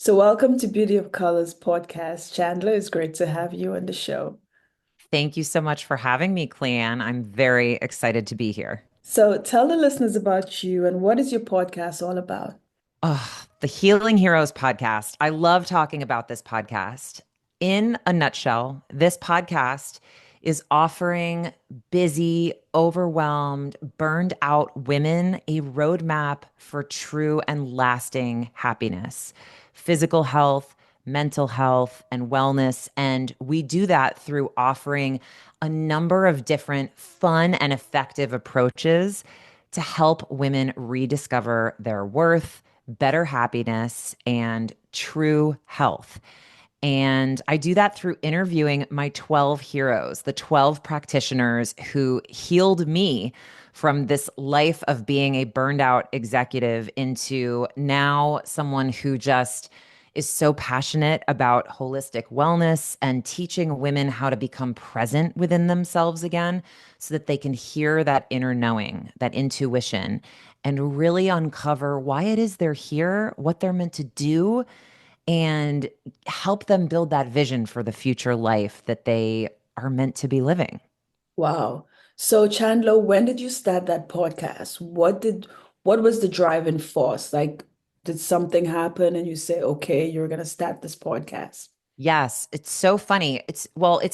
So, welcome to Beauty of Colors podcast. Chandler, it's great to have you on the show. Thank you so much for having me, Cleanne. I'm very excited to be here. So, tell the listeners about you and what is your podcast all about? Oh, the Healing Heroes podcast. I love talking about this podcast. In a nutshell, this podcast is offering busy, overwhelmed, burned out women a roadmap for true and lasting happiness, physical health, mental health, and wellness. And we do that through offering a number of different fun and effective approaches to help women rediscover their worth, better happiness, and true health. And I do that through interviewing my 12 heroes, the 12 practitioners who healed me from this life of being a burned out executive into now someone who just is so passionate about holistic wellness and teaching women how to become present within themselves again so that they can hear that inner knowing, that intuition, and really uncover why it is they're here, what they're meant to do, and help them build that vision for the future life that they are meant to be living. Wow. So, Chandler, when did you start that podcast? What was the driving force? Like, did something happen and you say, okay, you're gonna start this podcast? Yes, it's so funny. It's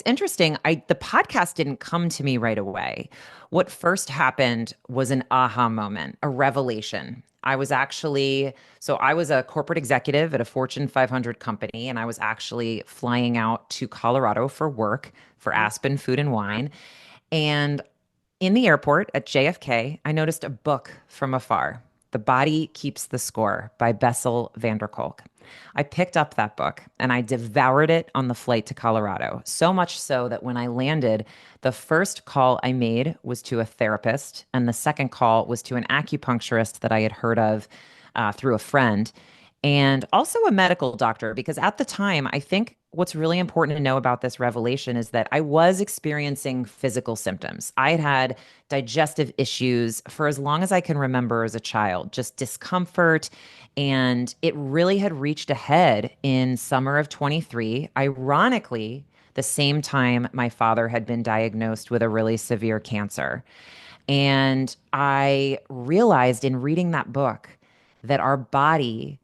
interesting. The podcast didn't come to me right away. What first happened was an aha moment, a revelation. I was a corporate executive at a Fortune 500 company, and I was actually flying out to Colorado for work for Aspen Food and Wine. And in the airport at JFK, I noticed a book from afar, The Body Keeps the Score by Bessel van der Kolk. I picked up that book and I devoured it on the flight to Colorado, so much so that when I landed, the first call I made was to a therapist, and the second call was to an acupuncturist that I had heard of through a friend, and also a medical doctor, because at the time, I think what's really important to know about this revelation is that I was experiencing physical symptoms. I had had digestive issues for as long as I can remember as a child, just discomfort. And it really had reached a head in summer of 23. Ironically, the same time my father had been diagnosed with a really severe cancer. And I realized in reading that book that our body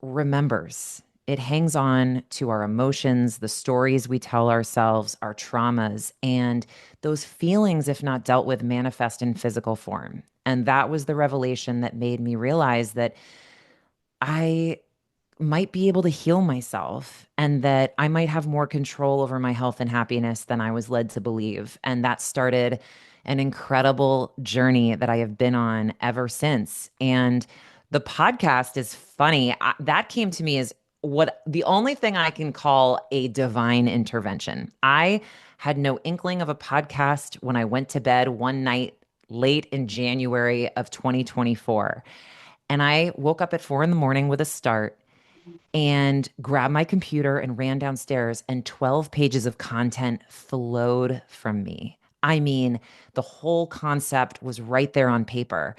remembers. It hangs on to our emotions, the stories we tell ourselves, our traumas, and those feelings, if not dealt with, manifest in physical form. And that was the revelation that made me realize that I might be able to heal myself and that I might have more control over my health and happiness than I was led to believe. And that started an incredible journey that I have been on ever since. And the podcast is funny. That came to me as what the only thing I can call a divine intervention. I had no inkling of a podcast when I went to bed one night late in January of 2024. And I woke up at 4 in the morning with a start and grabbed my computer and ran downstairs, and 12 pages of content flowed from me. I mean, the whole concept was right there on paper.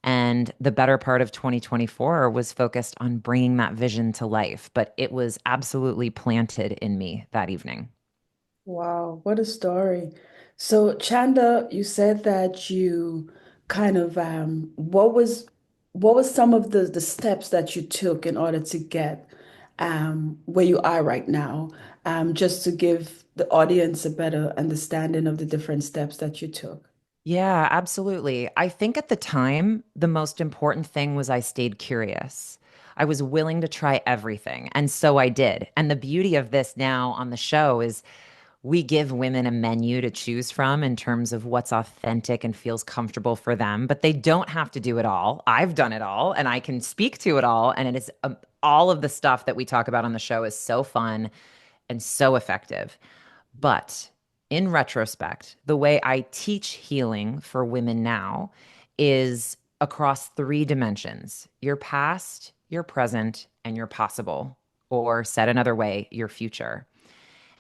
And the better part of 2024 was focused on bringing that vision to life, but it was absolutely planted in me that evening. Wow, what a story. So, Chanda, you said that you kind of what was some of the steps that you took in order to get where you are right now? Just to give the audience a better understanding of the different steps that you took. Yeah, absolutely. I think at the time, the most important thing was I stayed curious. I was willing to try everything. And so I did. And the beauty of this now on the show is we give women a menu to choose from in terms of what's authentic and feels comfortable for them, but they don't have to do it all. I've done it all and I can speak to it all. And it is all of the stuff that we talk about on the show is so fun and so effective. But in retrospect, the way I teach healing for women now is across three dimensions: your past, your present, and your possible, or said another way, your future.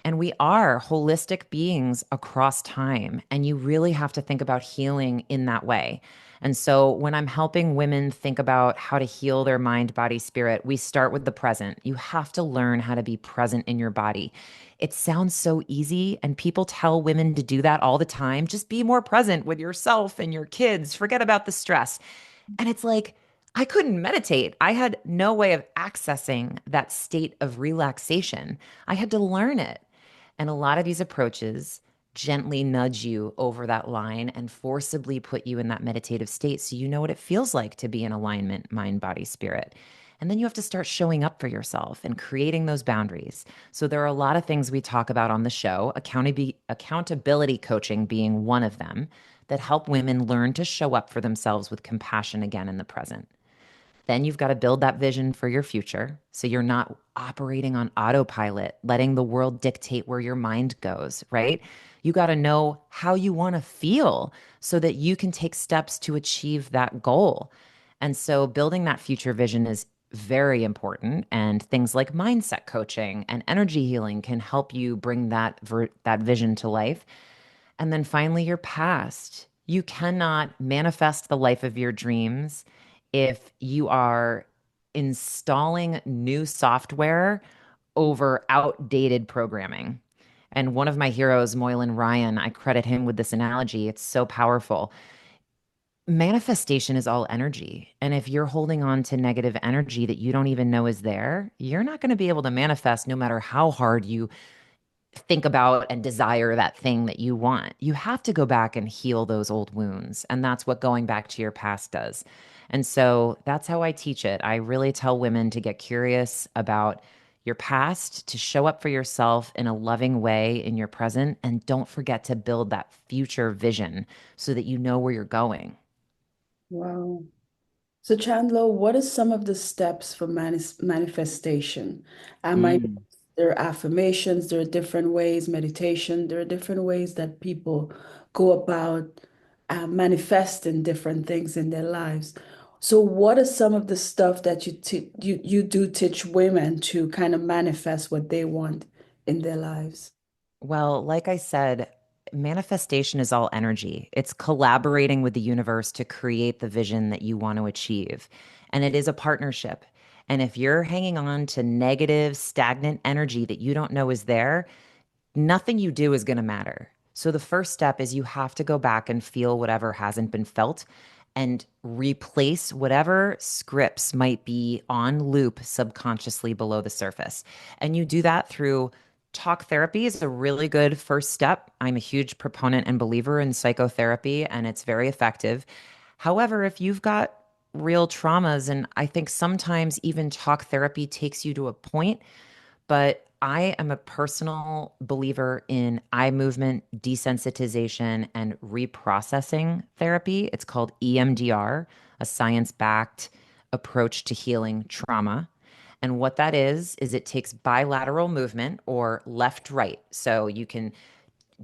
And we are holistic beings across time. And you really have to think about healing in that way. And so when I'm helping women think about how to heal their mind, body, spirit, we start with the present. You have to learn how to be present in your body. It sounds so easy, and people tell women to do that all the time. Just be more present with yourself and your kids. Forget about the stress. And it's like, I couldn't meditate. I had no way of accessing that state of relaxation. I had to learn it. And a lot of these approaches gently nudge you over that line and forcibly put you in that meditative state so you know what it feels like to be in alignment, mind, body, spirit. And then you have to start showing up for yourself and creating those boundaries. So there are a lot of things we talk about on the show, accountability coaching being one of them, that help women learn to show up for themselves with compassion again in the present. Then you've got to build that vision for your future. So you're not operating on autopilot, letting the world dictate where your mind goes, right? You got to know how you want to feel so that you can take steps to achieve that goal. And so building that future vision is very important. And things like mindset coaching and energy healing can help you bring that vision to life. And then finally, your past. You cannot manifest the life of your dreams if you are installing new software over outdated programming. And one of my heroes, Moylan Ryan, I credit him with this analogy. It's so powerful. Manifestation is all energy. And if you're holding on to negative energy that you don't even know is there, you're not going to be able to manifest no matter how hard you think about and desire that thing that you want. You have to go back and heal those old wounds. And that's what going back to your past does. And so that's how I teach it. I really tell women to get curious about your past, to show up for yourself in a loving way in your present, and don't forget to build that future vision so that you know where you're going. Wow. So, Chandler, what are some of the steps for manifestation? I know Mm. there are affirmations, there are different ways, meditation, there are different ways that people go about manifesting different things in their lives. So, what are some of the stuff that you do teach women to kind of manifest what they want in their lives? Well, like I said, manifestation is all energy. It's collaborating with the universe to create the vision that you want to achieve. And it is a partnership. And if you're hanging on to negative, stagnant energy that you don't know is there, nothing you do is going to matter. So the first step is you have to go back and feel whatever hasn't been felt and replace whatever scripts might be on loop subconsciously below the surface. And you do that through talk therapy is a really good first step. I'm a huge proponent and believer in psychotherapy, and it's very effective. However, if you've got real traumas, and I think sometimes even talk therapy takes you to a point, but I am a personal believer in eye movement desensitization and reprocessing therapy. It's called EMDR, a science backed approach to healing trauma. And what that is it takes bilateral movement or left right. So you can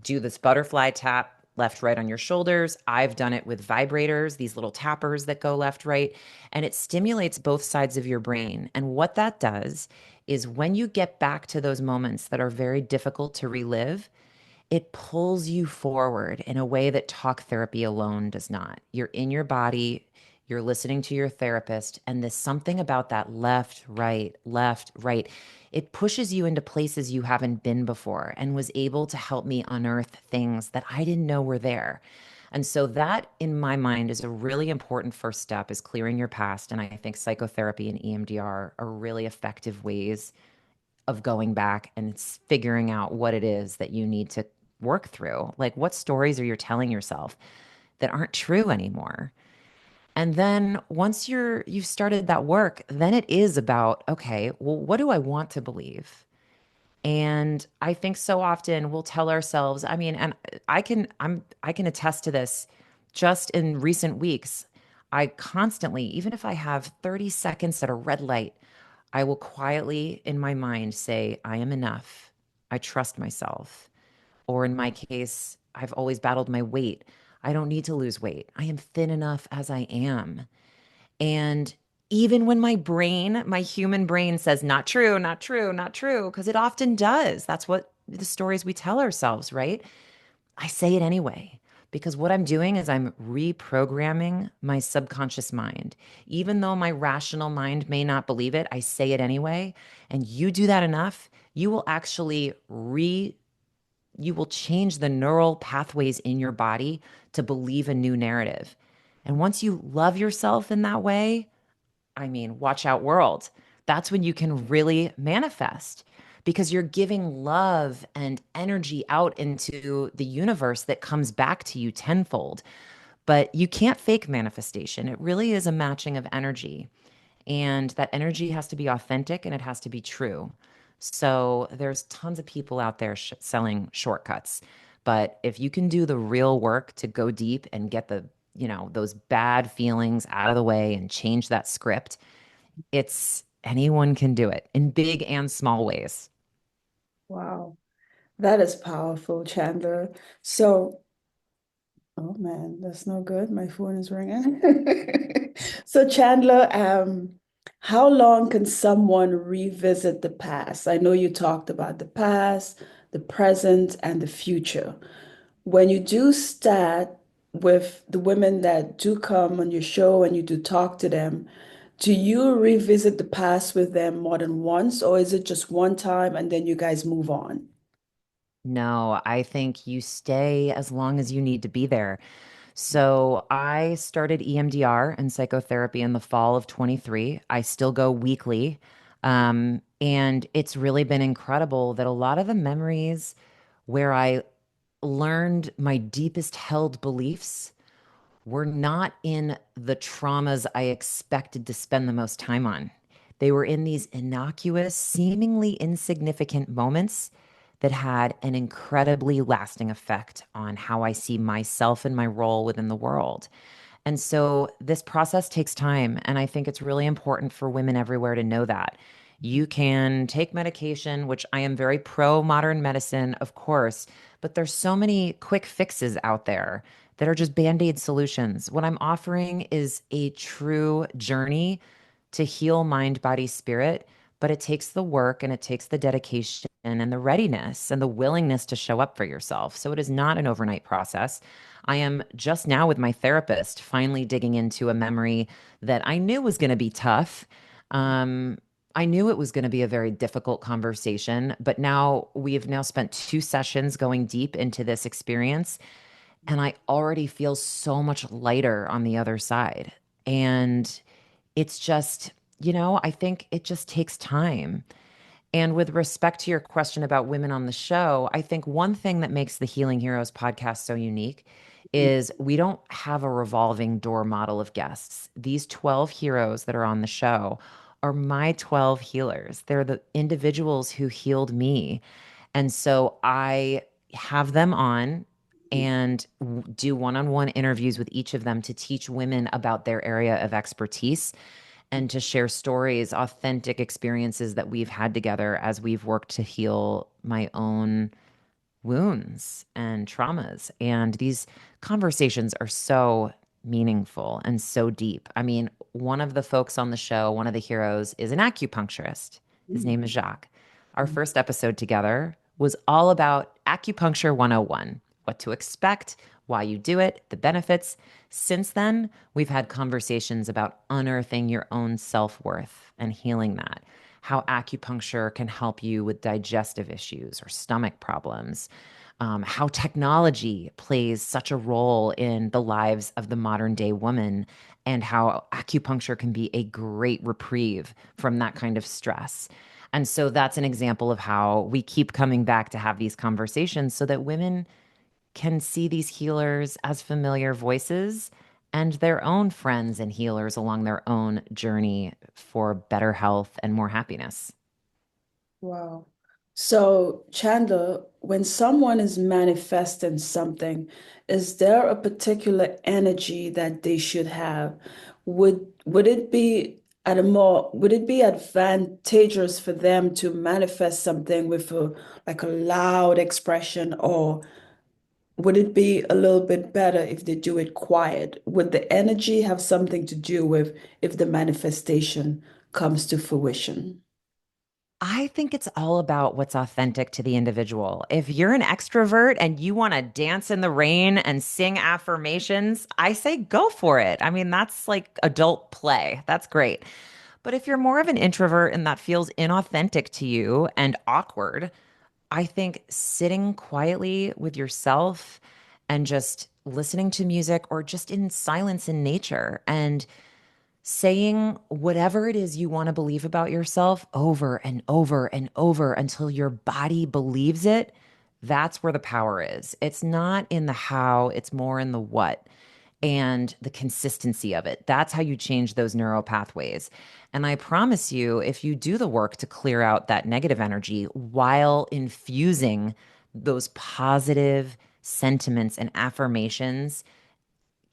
do this butterfly tap left right on your shoulders. I've done it with vibrators, these little tappers that go left right, and it stimulates both sides of your brain. And what that does is when you get back to those moments that are very difficult to relive, it pulls you forward in a way that talk therapy alone does not. You're in your body, you're listening to your therapist, and there's something about that left, right, left, right. It pushes you into places you haven't been before and was able to help me unearth things that I didn't know were there. And so that in my mind is a really important first step is clearing your past. And I think psychotherapy and EMDR are really effective ways of going back and it's figuring out what it is that you need to work through. Like what stories are you telling yourself that aren't true anymore? And then once you've started that work, then it is about, okay, well, what do I want to believe? And I think so often we'll tell ourselves, I mean, and I can attest to this just in recent weeks. I constantly, even if I have 30 seconds at a red light, I will quietly in my mind say, I am enough. I trust myself. Or in my case, I've always battled my weight. I don't need to lose weight. I am thin enough as I am. And even when my brain, my human brain says, not true, not true, not true, because it often does. That's what the stories we tell ourselves, right? I say it anyway because what I'm doing is I'm reprogramming my subconscious mind. Even though my rational mind may not believe it, I say it anyway. And you do that enough, you will actually you will change the neural pathways in your body to believe a new narrative. And once you love yourself in that way, I mean, watch out, world. That's when you can really manifest because you're giving love and energy out into the universe that comes back to you tenfold. But you can't fake manifestation. It really is a matching of energy. And that energy has to be authentic and it has to be true. So there's tons of people out there selling shortcuts. But if you can do the real work to go deep and get those bad feelings out of the way and change that script, it's anyone can do it in big and small ways. Wow, that is powerful, Chandler. So, oh man, that's no good. My phone is ringing. So, Chandler, how long can someone revisit the past? I know you talked about the past, the present, and the future. When you do start with the women that do come on your show and you do talk to them, do you revisit the past with them more than once, or is it just one time and then you guys move on? No, I think you stay as long as you need to be there. So I started EMDR and psychotherapy in the fall of 23. I still go weekly. And it's really been incredible that a lot of the memories where I learned my deepest held beliefs were not in the traumas I expected to spend the most time on. They were in these innocuous, seemingly insignificant moments that had an incredibly lasting effect on how I see myself and my role within the world. And so this process takes time. And I think it's really important for women everywhere to know that. You can take medication, which I am very pro modern medicine, of course, but there's so many quick fixes out there that are just band-aid solutions. What I'm offering is a true journey to heal mind, body, spirit, but it takes the work and it takes the dedication and the readiness and the willingness to show up for yourself. So it is not an overnight process. I am just now with my therapist finally digging into a memory that I knew was going to be tough. Um, I knew it was going to be a very difficult conversation, but now we've now spent 2 sessions going deep into this experience, and I already feel so much lighter on the other side. And it's just, I think it just takes time. And with respect to your question about women on the show, I think one thing that makes the Healing Heroes podcast so unique is we don't have a revolving door model of guests. These 12 heroes that are on the show are my 12 healers. They're the individuals who healed me. And so I have them on and do one-on-one interviews with each of them to teach women about their area of expertise and to share stories, authentic experiences that we've had together as we've worked to heal my own wounds and traumas. And these conversations are so meaningful and so deep. I mean, one of the folks on the show, one of the heroes, is an acupuncturist. His name is Jacques. Our first episode together was all about acupuncture 101, what to expect, why you do it, the benefits. Since then, we've had conversations about unearthing your own self worth and healing that, how acupuncture can help you with digestive issues or stomach problems, how technology plays such a role in the lives of the modern day woman, and how acupuncture can be a great reprieve from that kind of stress. And so that's an example of how we keep coming back to have these conversations so that women can see these healers as familiar voices and their own friends and healers along their own journey for better health and more happiness. Wow. So, Chandler, when someone is manifesting something, is there a particular energy that they should have? Would it be would it be advantageous for them to manifest something with a like a loud expression, or would it be a little bit better if they do it quiet? Would the energy have something to do with if the manifestation comes to fruition? I think it's all about what's authentic to the individual. If you're an extrovert and you want to dance in the rain and sing affirmations, I say go for it. I mean, that's like adult play. That's great. But if you're more of an introvert and that feels inauthentic to you and awkward, I think sitting quietly with yourself and just listening to music or just in silence in nature and saying whatever it is you want to believe about yourself over and over and over until your body believes it, that's where the power is. It's not in the how, it's more in the what and the consistency of it. That's how you change those neural pathways. And I promise you, if you do the work to clear out that negative energy while infusing those positive sentiments and affirmations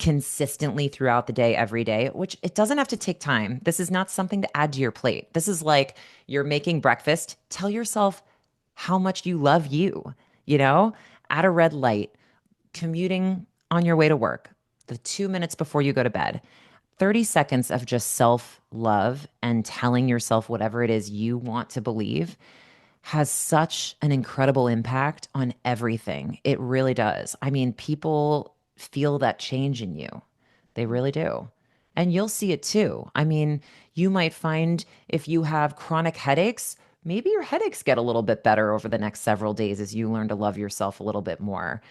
consistently throughout the day, every day, which it doesn't have to take time. This is not something to add to your plate. This is like you're making breakfast. Tell yourself how much you love you, you know, at a red light, commuting on your way to work, the 2 minutes before you go to bed. 30 seconds of just self love and telling yourself whatever it is you want to believe has such an incredible impact on everything. It really does. I mean, people feel that change in you. They really do. And you'll see it too. I mean, you might find if you have chronic headaches, maybe your headaches get a little bit better over the next several days as you learn to love yourself a little bit more.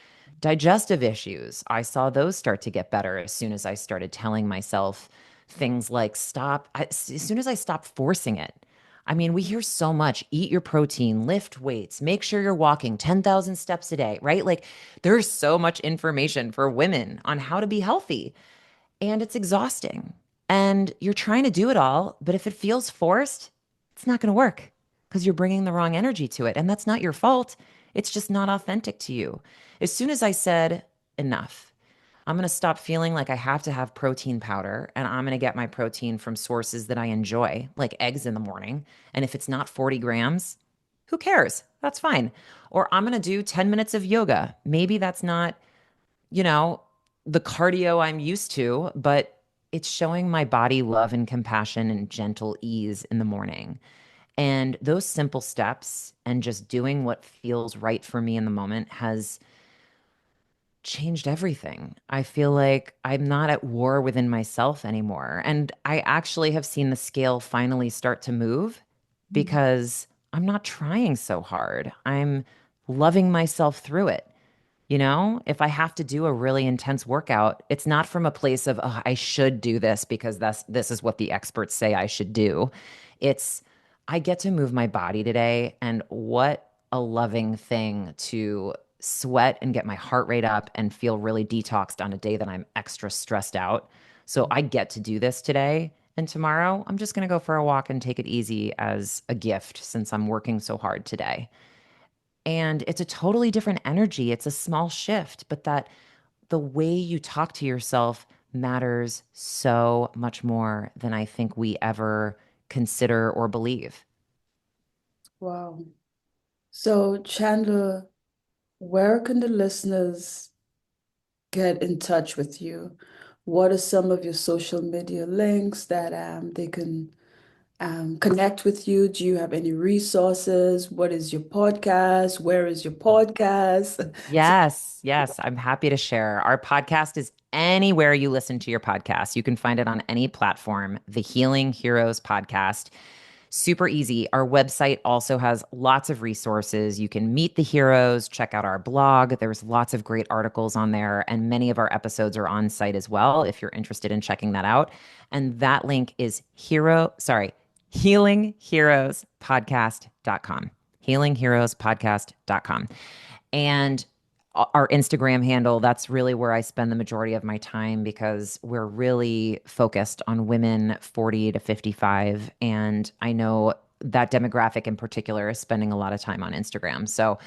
Digestive issues, I saw those start to get better as soon as I started telling myself things like as soon as I stopped forcing it. I mean, we hear so much eat your protein, lift weights, make sure you're walking 10,000 steps a day, right? Like, there's so much information for women on how to be healthy, and it's exhausting. And you're trying to do it all, but if it feels forced, it's not going to work because you're bringing the wrong energy to it. And that's not your fault. It's just not authentic to you. As soon as I said, enough, I'm going to stop feeling like I have to have protein powder and I'm going to get my protein from sources that I enjoy, like eggs in the morning. And if it's not 40 grams, who cares? That's fine. Or I'm going to do 10 minutes of yoga. Maybe that's not, you know, the cardio I'm used to, but it's showing my body love and compassion and gentle ease in the morning. And those simple steps and just doing what feels right for me in the moment has changed everything. I feel like I'm not at war within myself anymore. And I actually have seen the scale finally start to move because I'm not trying so hard. I'm loving myself through it. You know, if I have to do a really intense workout, it's not from a place of, oh, I should do this because this is what the experts say I should do. It's I get to move my body today, and what a loving thing to sweat and get my heart rate up and feel really detoxed on a day that I'm extra stressed out. So I get to do this today. And tomorrow, I'm just going to go for a walk and take it easy as a gift since I'm working so hard today. And it's a totally different energy. It's a small shift, but that the way you talk to yourself matters so much more than I think we ever consider or believe. Wow. So, Chandler, where can the listeners get in touch with you? What are some of your social media links that they can connect with you? Do you have any resources? What is your podcast? Where is your podcast? So, Yes, yes, I'm happy to share. Our podcast is anywhere you listen to your podcast. You can find it on any platform, the Healing Heroes podcast. Super easy. Our website also has lots of resources. You can meet the heroes, check out our blog. There's lots of great articles on there, and many of our episodes are on site as well if you're interested in checking that out. And that link is healingheroespodcast.com. Healingheroespodcast.com. And our Instagram handle, that's really where I spend the majority of my time because we're really focused on women 40 to 55. And I know that demographic in particular is spending a lot of time on Instagram. So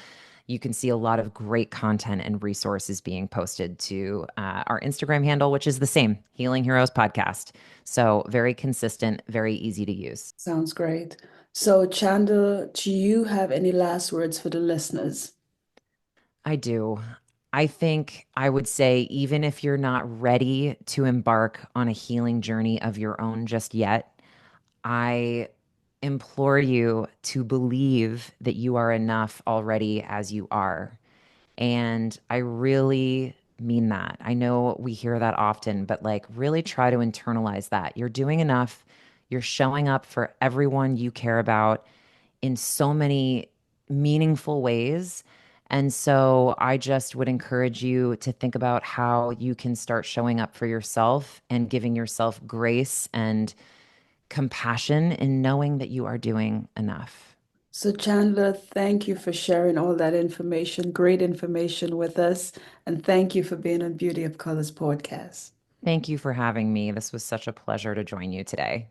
you can see a lot of great content and resources being posted to our Instagram handle, which is the same, Healing Heroes Podcast. So very consistent, very easy to use. sounds great. So, Chandler, do you have any last words for the listeners? I do. I think I would say, even if you're not ready to embark on a healing journey of your own just yet, I implore you to believe that you are enough already as you are. And I really mean that. I know we hear that often, but like really try to internalize that. You're doing enough. You're showing up for everyone you care about in so many meaningful ways. And so I just would encourage you to think about how you can start showing up for yourself and giving yourself grace and compassion in knowing that you are doing enough. So, Chandler, thank you for sharing all that information, great information with us. And thank you for being on Beauty of Colors podcast. Thank you for having me. This was such a pleasure to join you today.